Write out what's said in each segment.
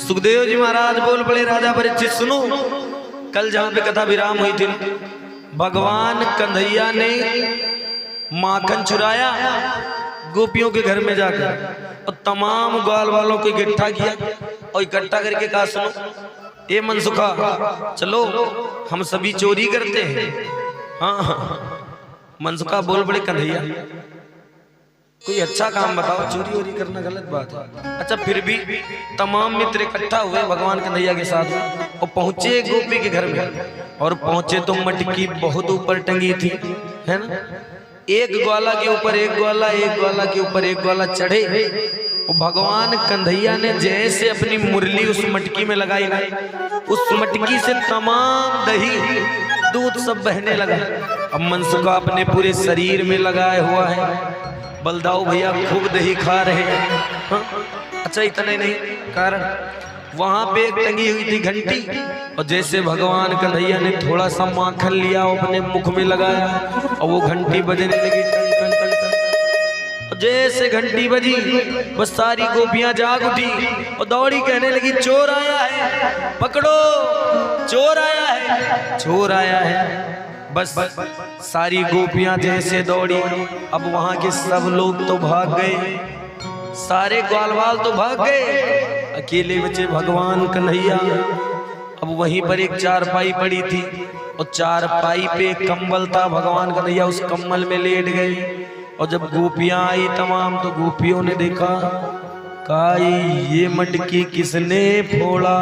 सुखदेव जी महाराज बोल पड़े, राजा परीक्षित सुनो, कल जहां पे कथा विराम हुई थी, भगवान कन्हैया ने माखन चुराया गोपियों के घर में जाकर और तमाम ग्वाल वालों को इकट्ठा किया और इकट्ठा करके कहा सुनो ए मनसुखा, चलो हम सभी चोरी करते हैं। हाँ मनसुखा बोल पड़े, कन्हैया कोई अच्छा काम बताओ, चोरी वोरी करना गलत बात है। अच्छा फिर भी तमाम मित्र इकट्ठा हुए भगवान कन्हैया के साथ और पहुंचे गोपी के घर में, और पहुंचे तो मटकी बहुत ऊपर टंगी थी, है ना, एक ग्वाला के ऊपर एक ग्वाला, एक ग्वाला के ऊपर एक ग्वाला चढ़े, और भगवान कन्हैया ने जैसे अपनी मुरली उस मटकी में लगाई ना, उस मटकी से तमाम दही दूध सब बहने लगा। अब मनसुखा अपने पूरे शरीर में लगाए हुआ है, बलदाऊ भैया खूब दही खा रहे हैं। हाँ? अच्छा इतने नहीं, कारण वहां पे एक टंगी हुई थी घंटी, और जैसे भगवान कन्हैया ने थोड़ा सा माखन लिया अपने मुख में लगाया और वो घंटी बजने लगी, टन टन टन टन। और जैसे घंटी बजी बस सारी गोपियां जाग उठी और दौड़ी कहने लगी चोर आया है, पकड़ो चोर आया है, चोर आया है। बस सारी गोपियां जैसे दौड़ी, अब वहां के सब लोग तो भाग गए, सारे ग्वालवाल तो भाग गए, अकेले बचे भगवान कन्हैया। अब वहीं पर एक चारपाई पड़ी थी और चारपाई पे कंबल था, भगवान कन्हैया उस कंबल में लेट गए। और जब गोपियां आई तमाम तो गोपियों ने देखा, कहा ये मटकी किसने फोड़ा,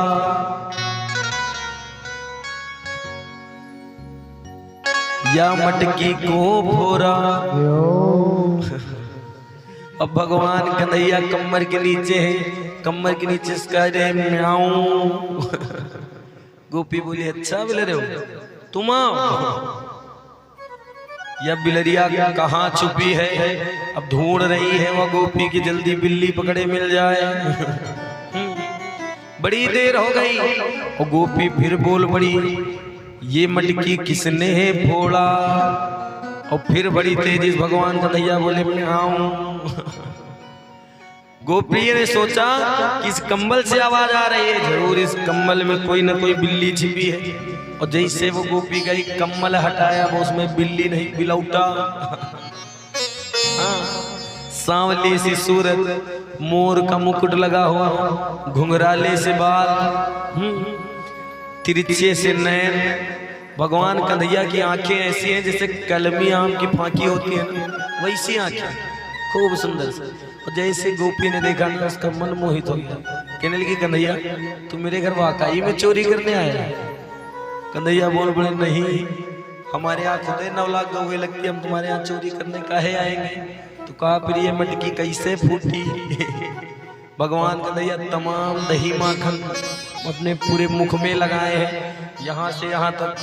या मटकी को फोड़ा। अब भगवान कन्हैया कमर के नीचे है, कमर के नीचे इसका रे म्याऊं। गोपी बोली अच्छा बिल रहे हो तुम, या बिलरिया कहाँ छुपी है, अब ढूंढ रही है वह गोपी की, जल्दी बिल्ली पकड़े मिल जाए। बड़ी देर हो गई और गोपी फिर बोल पड़ी ये मटकी किसने फोड़ा, और फिर बड़ी तेजी से भगवान कन्हैया बोले मैं आऊं। गोपी ने सोचा कि इस कंबल से आवाज आ रही है, जरूर इस कंबल में कोई ना कोई बिल्ली छिपी है। और जैसे वो गोपी गई कंबल हटाया, वो उसमें बिल्ली नहीं बिलौटा। हाँ, सांवली सी सूरत, मोर का मुकुट लगा हुआ, घुंघराले से बाल, तिरछे से नैन। भगवान कन्हैया की आंखें ऐसी हैं जैसे कलमी आम की फांकी होती है ना, वैसी आंखें, खूब सुंदर से। और जैसे गोपी ने देखा ना, उसका मन मोहित हो गया, कहने लगी कन्हैया तू मेरे घर वाकई में चोरी करने आया है। कन्हैया बोल पड़े नहीं, हमारे यहाँ खुदे 9 लाख गौएं लगती, हम तुम्हारे यहाँ चोरी करने काहे आएंगे। तो कहा फिर ये मटकी कैसे फूटी। भगवान कन्हैया तमाम दही माखन अपने पूरे मुख में लगाए हैं, यहाँ से यहाँ तक।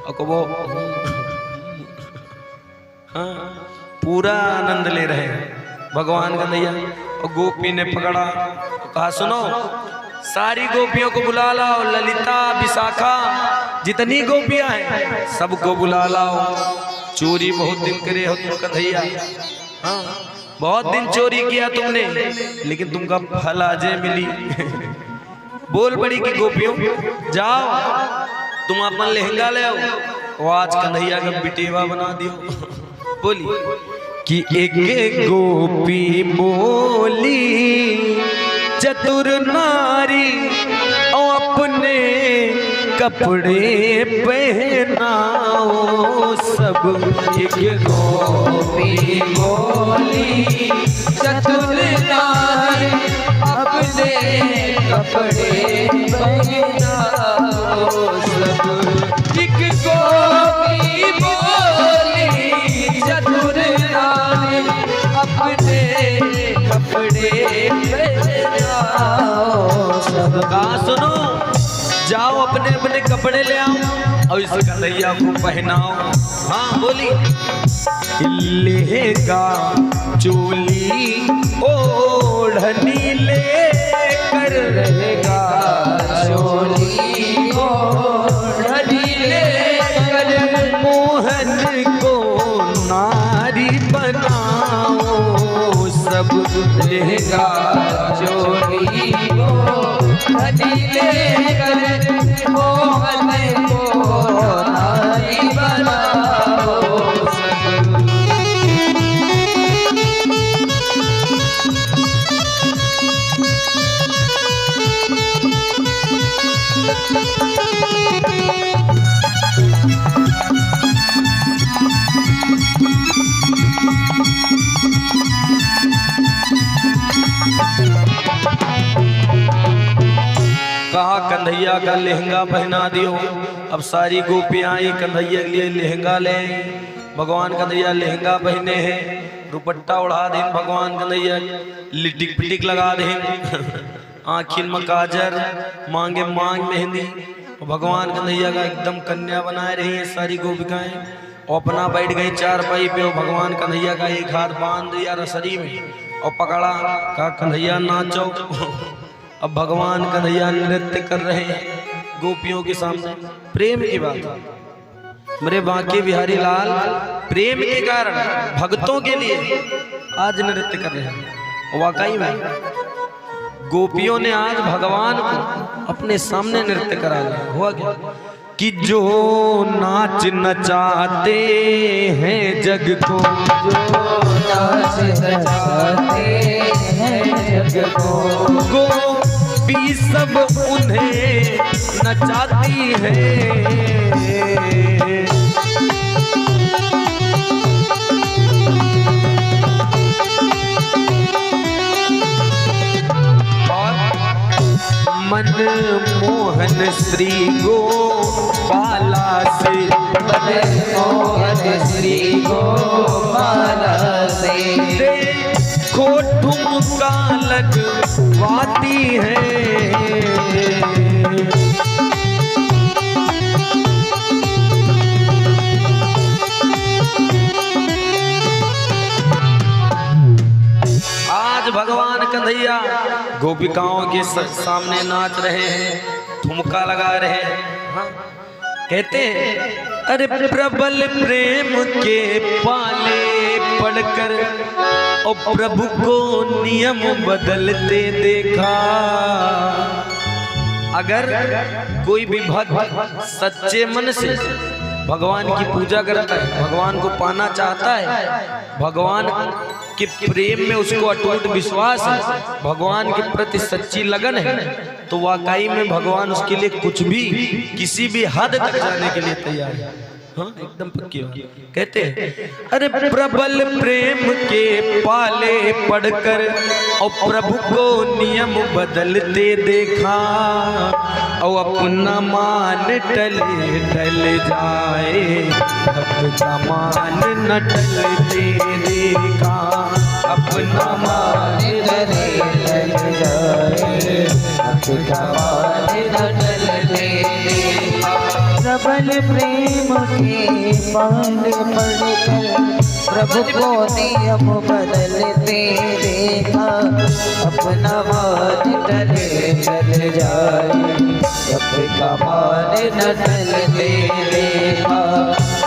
और वो हाँ पूरा आनंद ले रहे हैं भगवान कन्हैया। और गोपी ने पकड़ा तो कहा सुनो सारी गोपियों को बुला लाओ, ललिता विशाखा जितनी गोपियां हैं सबको बुला लाओ, चोरी बहुत दिन करे हो तुम कन्हैया। हाँ बहुत दिन चोरी किया तुमने, लेकिन तुमका फल आज मिली। बोल पड़ी कि गोपियों जाओ तुम अपन लहंगा ले आओ, और आज कन्हैया का बिटेवा बना दियो। बोली कि एक एक गोपी बोली चतुर नारी, और अपने कपड़े पहनाओ सब। एक गोपी बोली चतुर नारी, अपने कपड़े पहनाओ सब। एक गोपी बोली चतुर नारी, अपने कपड़े पहनाओ सब। कहा सुनो जाओ अपने अपने कपड़े ले आओ और इस कन्हैया को पहनाओ। हाँ बोली लेगा चोली ओढ़नी लेकर, रहेगा चोली ओढ़नी लेकर, मोहन को नारी बनाओ सब। रहेगा चोली नीले कर मोहन को नारी बनाओ सतगुरु। कहा कन्हैया का लहंगा पहना दियो। अब सारी गोपियां आई कन्हैया के लिए लहंगा ले। भगवान कन्हैया लहंगा पहने हैं, दुपट्टा उड़ा दें भगवान कन्हैया, लिटिक पिटिक लगा दें, आँखिन में काजर, मांगे मांग मेहंदी। भगवान कन्हैया का एकदम कन्या बनाए रही है सारी गोपिकाएं। और अपना बैठ गई चारपाई पे और भगवान कन्हैया का एक हाथ बांध दिया रसरी में और पकड़ा, कहा कन्हैया नाचो। अब भगवान कन्हैया नृत्य कर रहे हैं गोपियों के सामने। प्रेम की बात, मेरे बांके बिहारी लाल प्रेम के कारण भक्तों के लिए आज नृत्य कर रहे हैं। वाकई में गोपियों ने आज भगवान को अपने सामने नृत्य करा लिया। हुआ क्या कि जो नाच नचाते हैं जग को, जो नाच नचाते हैं जग को, गोपी सब उन्हें नचाती है। मन मोहन श्री गोपाला से, मन मोहन श्री गोपाला से, देखो ठुमका लगवाती है। आज भगवान कन्हैया गोपिकाओं के सामने नाच रहे हैं, ठुमका लगा रहे हैं। हाँ? कहते हैं अरे प्रबल प्रेम के पाले पढ़कर और प्रभु को नियम बदलते देखा। अगर कोई भी भक्त सच्चे मन से भगवान की पूजा करता है, भगवान को पाना चाहता है, भगवान के प्रेम में उसको अटूट विश्वास है, भगवान के प्रति सच्ची लगन है, तो वाकई में भगवान उसके लिए कुछ भी किसी भी हद तक जाने के लिए तैयार है। हाँ एकदम पक्की बात। कहते हैं अरे प्रबल प्रेम के पाले पढ़कर और प्रभु को नियम बदलते देखा, और अपना मान टले टल जाए, अपना मान न टलते देखा, अपना मान टले टल जाए, अपना मान न टलते देखा। प्रबल प्रेम के पाले पढ़कर प्रभु को नियम बदलते देखा, अपना मान टले टल जाए, अपना मान न टलते देखा,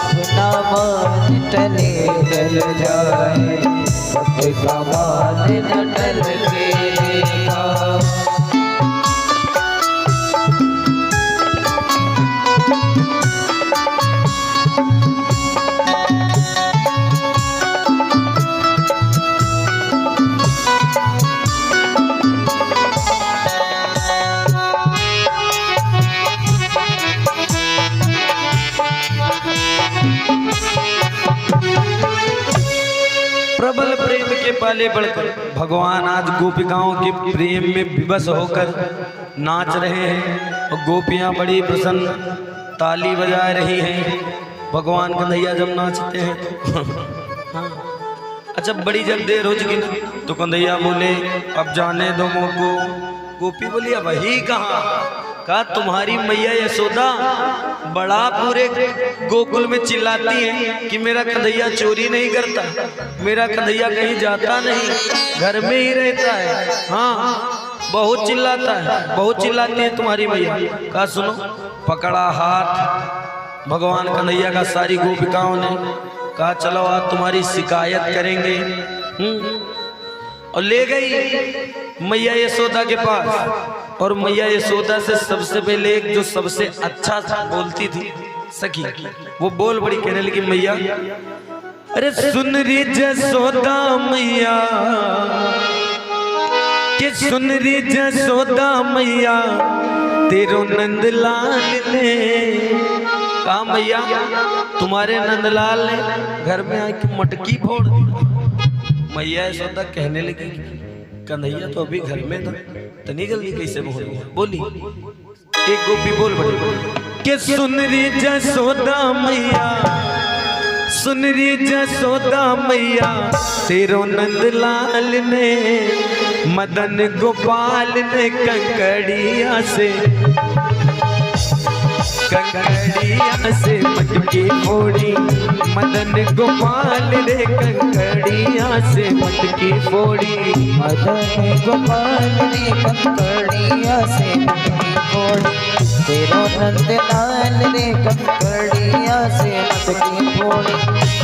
अपना मान टले टल जाए, अपना मान न टलते देखा। प्रबल प्रेम के पाले बढ़कर भगवान आज गोपिकाओं के प्रेम में विवश होकर नाच रहे हैं और गोपियां बड़ी प्रसन्न ताली बजा रही हैं। भगवान कन्हैया जब नाचते हैं तो हाँ। अच्छा बड़ी जब देर हो चुकी ना तो कन्हैया बोले अब जाने दो मोको। गोपी बोली अब वही कहा तुम्हारी मैया यशोदा बड़ा पूरे गोकुल में चिल्लाती है कि मेरा कन्हैया चोरी नहीं करता, मेरा कन्हैया कहीं जाता नहीं, घर में ही रहता है। हाँ बहुत चिल्लाता है, बहुत चिल्लाती है तुम्हारी मैया। कहा सुनो, पकड़ा हाथ भगवान कन्हैया का सारी गोपिकाओं ने, कहा चलो आज तुम्हारी शिकायत करेंगे। और ले गई मैया यशोदा के पास। और मैया यशोदा से सबसे पहले एक जो सबसे अच्छा बोलती थी सखी, वो बोल बड़ी कहने लगी मैया, अरे सुन री यशोदा मैया, कि सुन री यशोदा मैया, तेरो नंदलाल ने कहा मैया तुम्हारे नंदलाल ने घर में आके मटकी फोड़ दी। मैया यशोदा कहने लगी कन्हैया तो अभी घर में था, तनी जल्दी कैसे बोली। एक गोपी बोल पड़ी कि सुन री यशोदा मैया, सुन री यशोदा मैया, तेरो नंदलाल ने मदन गोपाल ने कंकड़िया से मटकी फोड़ी, मदन गोपाल रे कंकड़िया से मटकी फोड़ी, मदन गोपाल रे कंकड़िया से मटकी फोड़ी, तेरो नंदलाल रे कंकड़िया से मटकी फोड़ी।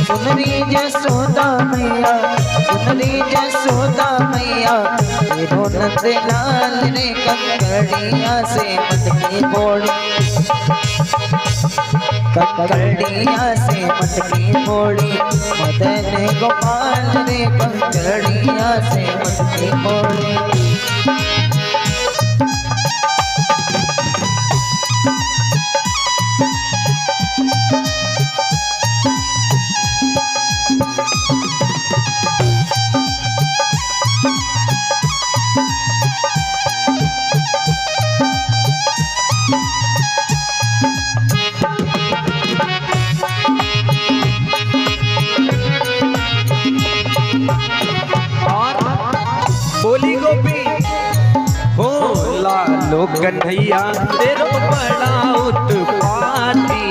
सुन री यशोदा मैया, सुन री यशोदा मैया, तेरो नंदलाल रे कंकड़िया से मटकी फोड़ी, कंकड़िया से मटकी फोड़ी, मदन गोपाल रे कंकड़िया से मटकी फोड़ी। बोली गोपी हो लालो कन्हैया तेरो बड़ा उत्पाती,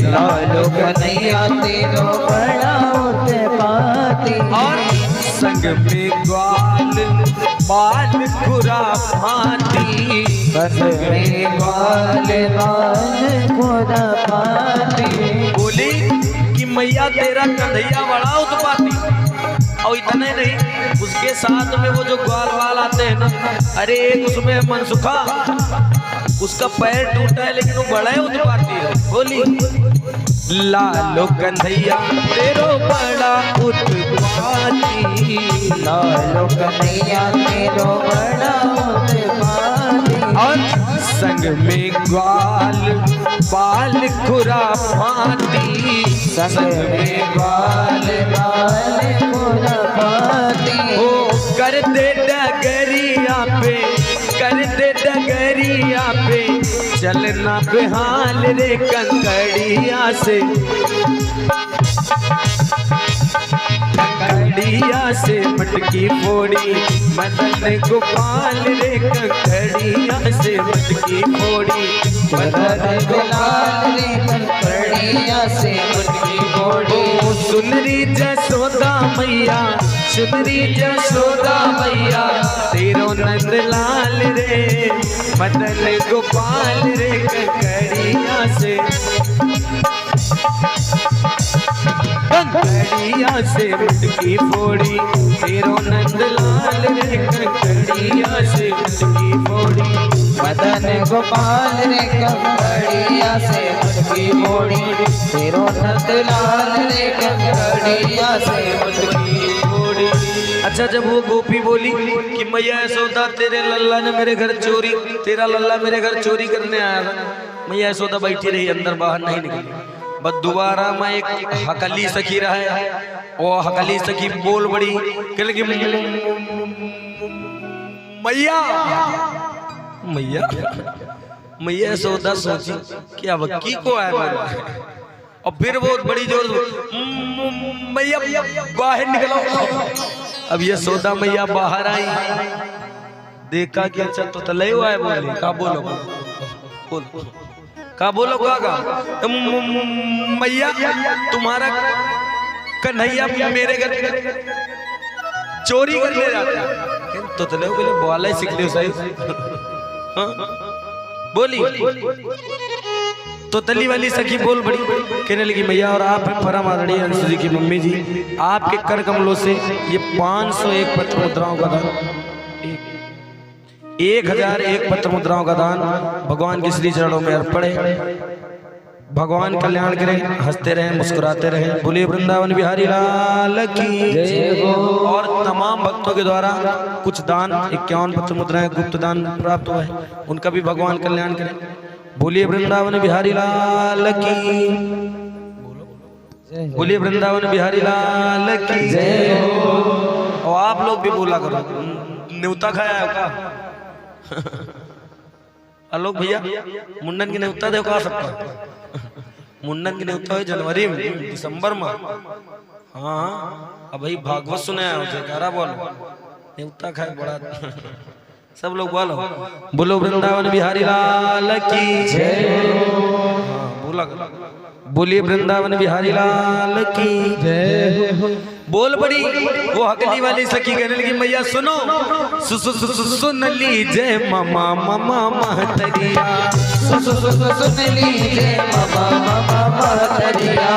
लालो कन्हैया तेरो बड़ा उत्पाती, और संग में ग्वाल बाल खुराफाती, संग में ग्वाल बाल खुराफाती। बोली कि मैया तेरा कन्हैया बड़ा उत्पाती, और इतना ही नहीं उसके साथ में वो जो ग्वाल वाल आते हैं ना, अरे एक उसमें मनसुखा उसका पैर टूटा है लेकिन वो बड़ा ही उत्पाती है। बोली लालो कन्हैया तेरो बड़ा उत्पाती, लालो कन्हैया तेरो बड़ा उत्पाती, और संग में ग्वाल बाल खुराफाती, संग में ग्वाल बाल खुराफाती। ओ कर दे डगरिया पे, कर दे डगरिया पे, चलना बेहाल रे कंकड़िया से, कंकड़िया से मटकी फोड़ी, मदन गोपाल रे कंकड़िया से मटकी फोड़ी, मदन गोपाल रे कंकड़िया से मटकी फोड़ी। ओ सुन री यशोदा मैया, सुन री यशोदा मैया, तेरो नंदलाल रे मदन गोपाल रे कंकड़िया से, कंकड़िया से मटकी फोड़ी, तेरो नंदलाल रे कंकड़िया से मटकी फोड़ी, मदन गोपाल रे कंकड़िया से मटकी फोड़ी, तेरो नंदलाल रे कंकड़िया से मटकी फोड़ी। अच्छा जब वो गोपी बोली कि मैया यशोदा तेरे लल्ला ने मेरे घर चोरी, तेरा लल्ला मेरे घर चोरी करने आया था, मैया यशोदा बैठी रही अंदर बाहर नहीं निकली। बस दोबारा मैं एक हकली सखी रहा है, वो हकली सखी बोल बड़ी कह लगी मैया मैया मैया यशोदा सोची कि अब की को आया बोला, और फिर वो बड़ी जोर मैया बाहर निकलो। अब यशोदा मैया बाहर आई, देखा कि अच्छा तो तले हुआ है, बोले का बोलो बोल का बोलो का मैया तुम्हारा कन्हैया मेरे घर चोरी करने जाता है, तो तले बोले बोला सीख लियो सही। बोली तो तली वाली सखी बोल बड़ी कहने लगी मैया और आप परम आदरणीय अंशु जी की मम्मी जी, आपके कर कमलों से ये 501 पत्र मुद्राओं का दान 1001 पत्र मुद्राओं का दान भगवान के श्री चरणों में अर्पण है। भगवान कल्याण करें, हंसते रहें, मुस्कुराते रहें। बोलिए वृंदावन बिहारी लाल की जय हो। और तमाम भक्तों के द्वारा कुछ दान 51 पत्र मुद्राएं गुप्त दान प्राप्त हुआ है, उनका भी भगवान कल्याण करें। बोलिए वृंदावन बिहारी लाल की, बोलिए वृंदावन बिहारी लाल की जय हो। और आप लोग भी बोला करो, न्योता खाया है का? आलोक भैया मुंडन की न्योता दे का सबका? मुंडन की न्योता है जनवरी में, दिसंबर में। हाँ अब भाई भागवत सुने जयकारा बोलो, न्योता खाए बड़ा सब लोग बोलो, बोलो वृंदावन बिहारी लाल की जय। बोला बोलिए वृंदावन बिहारी लाल की जय हो। बोल बड़ी वो हकली वाली सखी कहने लगी मैया सुनो, सुन लीजिए मामा मामा महतरिया, सुन लीजिए मामा मामा महतरिया।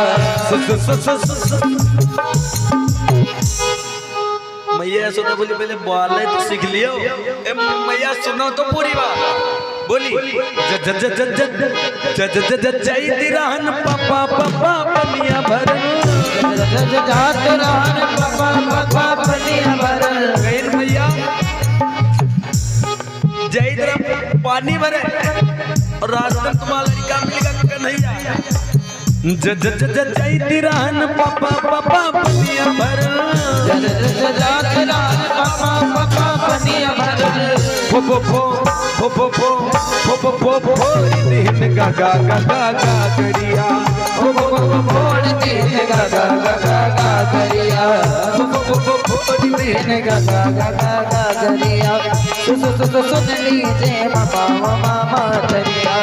मैया सुनो बोली पहले बोले तो सीख लियो। मैया सुनो तो पूरी बात बोली। जय रहन पापा पापा बनिया भर, जात रहन पापा पापा बनिया भर। गैन मैया जय तरफ पानी भरे और रास्ते तुम्हारा लड़का मिलेगा कन्हैया। जय रहन पापा पापा बनिया भर, जात रहन पापा पापा बनिया भर। फो फो फो फो फो फो फो फो फो दिन गा गा गा गा गा करिया, फो फो फो फो दिन गा गा गा गा गा करिया, फो फो फो फो दिन गा गा गा गा गा करिया। सुन लीजिए मामा मामा महतरिया।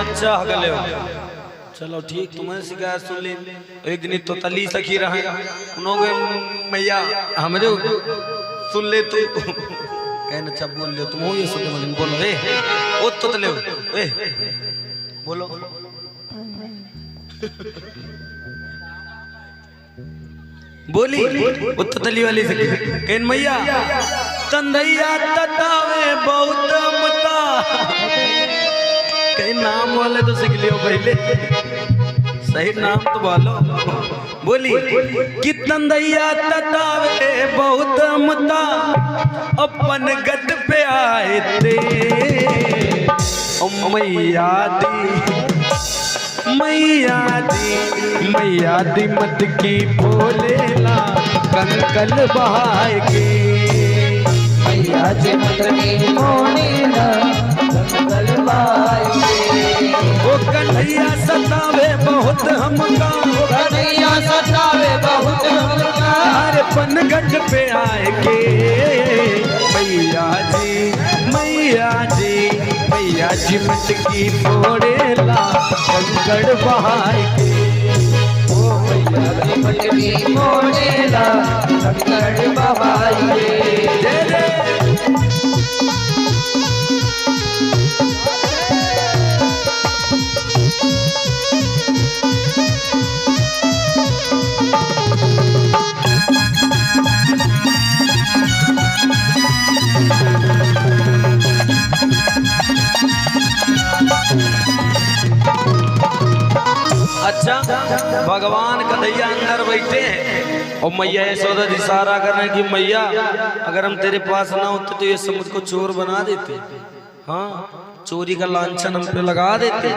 अच्छा हगले हो, चलो ठीक, तुम्हें शिकायत सुन ली। एक दिन तो तली सखी रहे उन्होंने मैया हमरे सुन ले तू कहन अच्छा बोल ले तुम हो ये सुन ले बोलो ए ओ तो तले ए बोलो बोली उत्तली वाली सखी कहन मैया तंदैया ततावे बहुत मता कहीं नाम वाले तो सीख लियो पहले, सही नाम तो बोलो। बोली कि तंदैया ततावे बहुत मता अपन गट पे आए थे। मैया दी मत की भोलेला कंकल बहाए के। मैया जी मत की भोलेला कंकल बहाए के। ओ कन्हैया सतावे बहुत हमका, कन्हैया सतावे बहुत हमका। अरे पनगट पे आए के मैया जी मत की फोड़ेला कंकड़ बहाए के। ओ मैया जी मत की भोलेला कंकड़ बहाए के। अच्छा भगवान कन्हैया अंदर बैठे हैं और मैया यशोदा जी इशारा कर रहे हैं कि मैया अगर हम तेरे पास ना होते तो ये सब मुझको चोर बना देते, हाँ चोरी का लांछन हम पे लगा देते।